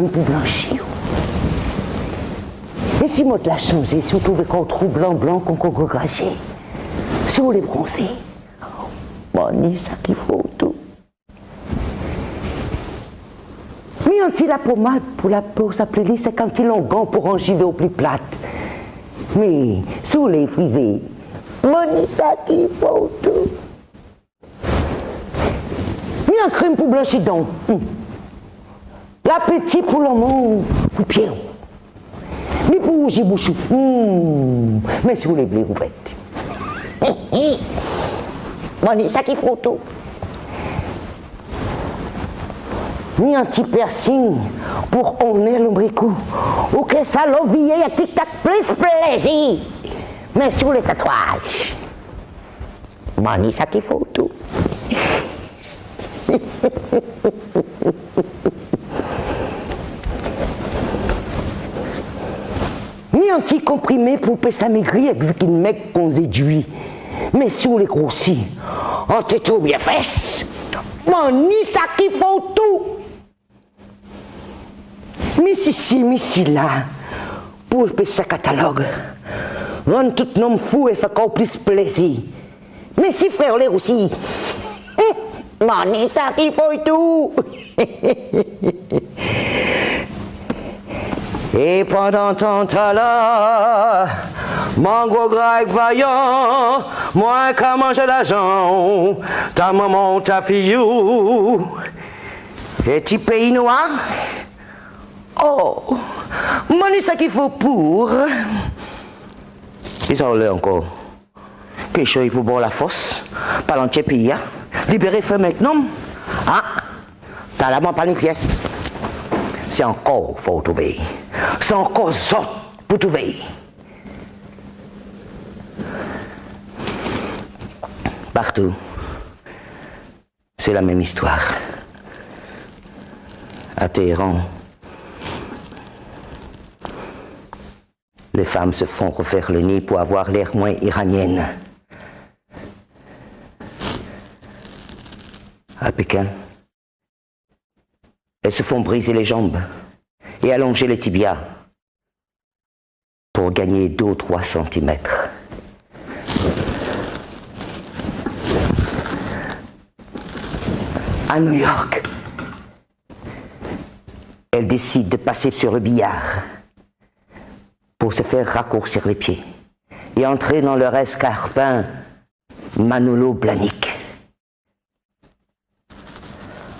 crème pour blanchir. Et si moi de la changer, si vous trouvez qu'on trouve blanc qu'on congregage, si vous les bronzez, bon, ni ça qu'il faut tout. Mais un petit la pommade pour la peau, ça plaît, c'est quand il longan pour engiver au plus plate. Mais sous les frisés, bon, ni ça qu'il faut tout. Mais un crème pour blanchir donc. L'appétit pour l'homme, pour Pierre. Mais pour rougir bouchou. Mais si vous les blés, vous faites. Bon, c'est ça qu'il faut tout. Ni un petit piercing pour honner l'ombricot. Ou que ça l'envie, il y a tic-tac plus plaisir. Mais sur les tatouages. Bon, c'est ça qu'il faut tout. Ni un petit comprimé pour passer maigrir vu qu'il mec qu'on séduit. Mais si on les grossit, en této bien fesses, bon, ni ça qu'il faut tout. Mais si là, pour passer catalogue, rendre tout nom fou et faire encore plus plaisir. Mais si frère les aussi, bon, ni ça qu'il faut tout. Et pendant ton temps-là, mon gros grec vaillant, moi qu'à manger l'argent, ta maman, ta fille, et petit pays noir, oh, moi c'est ça qu'il faut pour. Ils ont l'air encore. Quelque chose pour boire la force, pas l'entier pays, libérer feu maintenant. Ah, t'as la main pas une pièce. C'est encore faut trouver. C'est encore ça pour trouver. Partout, c'est la même histoire. À Téhéran, les femmes se font refaire le nez pour avoir l'air moins iranienne. À Pékin, elles se font briser les jambes et allonger les tibias pour gagner 2 ou 3 centimètres. À New York, elles décident de passer sur le billard pour se faire raccourcir les pieds et entrer dans leur escarpin Manolo Blahnik.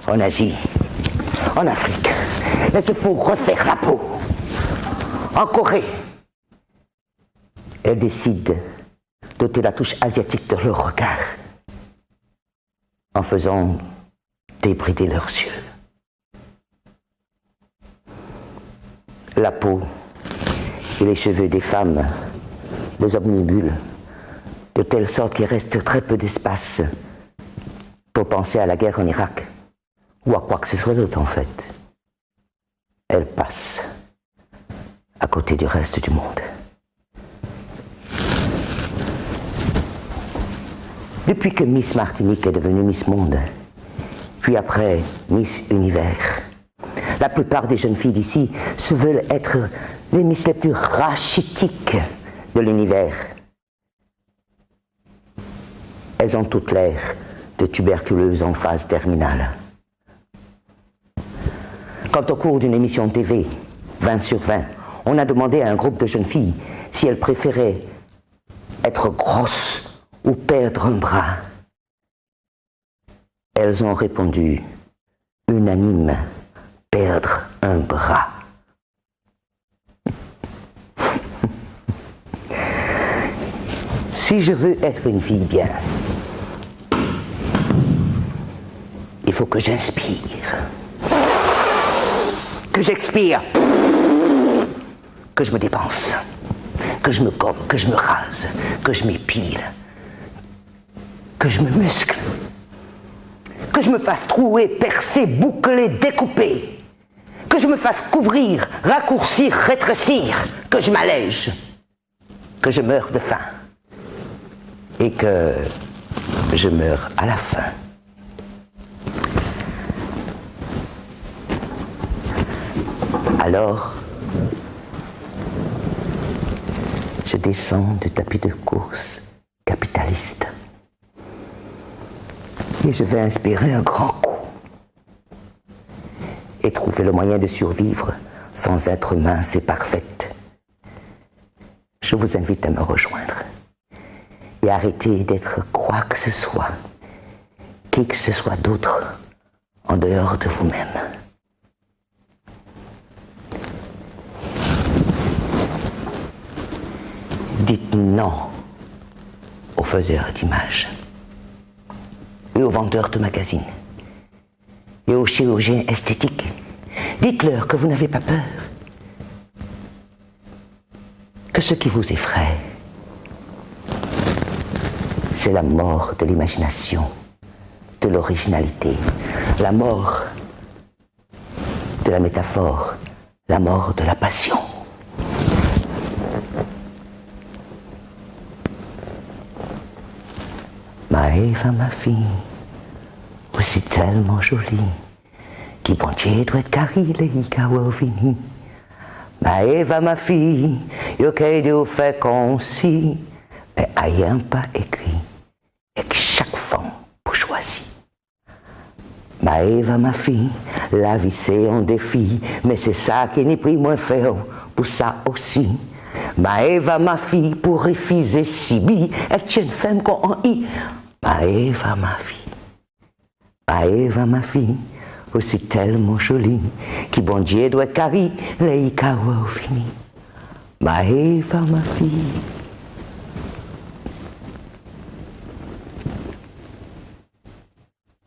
En Asie, en Afrique, elles se font refaire la peau. En Corée, elles décident d'ôter la touche asiatique de leur regard en faisant débrider leurs yeux. La peau et les cheveux des femmes les omnibulent de telle sorte qu'il reste très peu d'espace pour penser à la guerre en Irak ou à quoi que ce soit d'autre en fait. Elle passe à côté du reste du monde. Depuis que Miss Martinique est devenue Miss Monde, puis après Miss Univers, la plupart des jeunes filles d'ici se veulent être les Miss les plus rachitiques de l'univers. Elles ont toutes l'air de tuberculeuses en phase terminale. Quand au cours d'une émission de TV, 20 sur 20, on a demandé à un groupe de jeunes filles si elles préféraient être grosses ou perdre un bras, elles ont répondu, unanime, perdre un bras. Si je veux être une fille bien, il faut que j'inspire, que j'expire, que je me dépense, que je me gomme, que je me rase, que je m'épile, que je me muscle, que je me fasse trouer, percer, boucler, découper, que je me fasse couvrir, raccourcir, rétrécir, que je m'allège, que je meure de faim et que je meure à la fin. Alors, je descends du tapis de course capitaliste et je vais inspirer un grand coup et trouver le moyen de survivre sans être mince et parfaite. Je vous invite à me rejoindre et arrêter d'être quoi que ce soit, qui que ce soit d'autre en dehors de vous-même. Dites non aux faiseurs d'images et aux vendeurs de magazines et aux chirurgiens esthétiques. Dites-leur que vous n'avez pas peur, que ce qui vous effraie, c'est la mort de l'imagination, de l'originalité, la mort de la métaphore, la mort de la passion. Maëva, ma fille, aussi tellement jolie, qui bon Dieu doit être carré les Ikawovini. Maëva, ma fille, yo qu'est de fait concis, mais rien pas écrit, et que chaque femme pour choisir. Maëva, ma fille, la vie c'est un défi, mais c'est ça qui n'est pris moins faire pour ça aussi. Maëva, ma fille, pour refuser Sibi, et une femme qu'on en y. Maëva, ma fille. Maëva, ma fille, aussi tellement jolie, qui bon Dieu doit carrer les Ikawovini. Maëva, ma fille.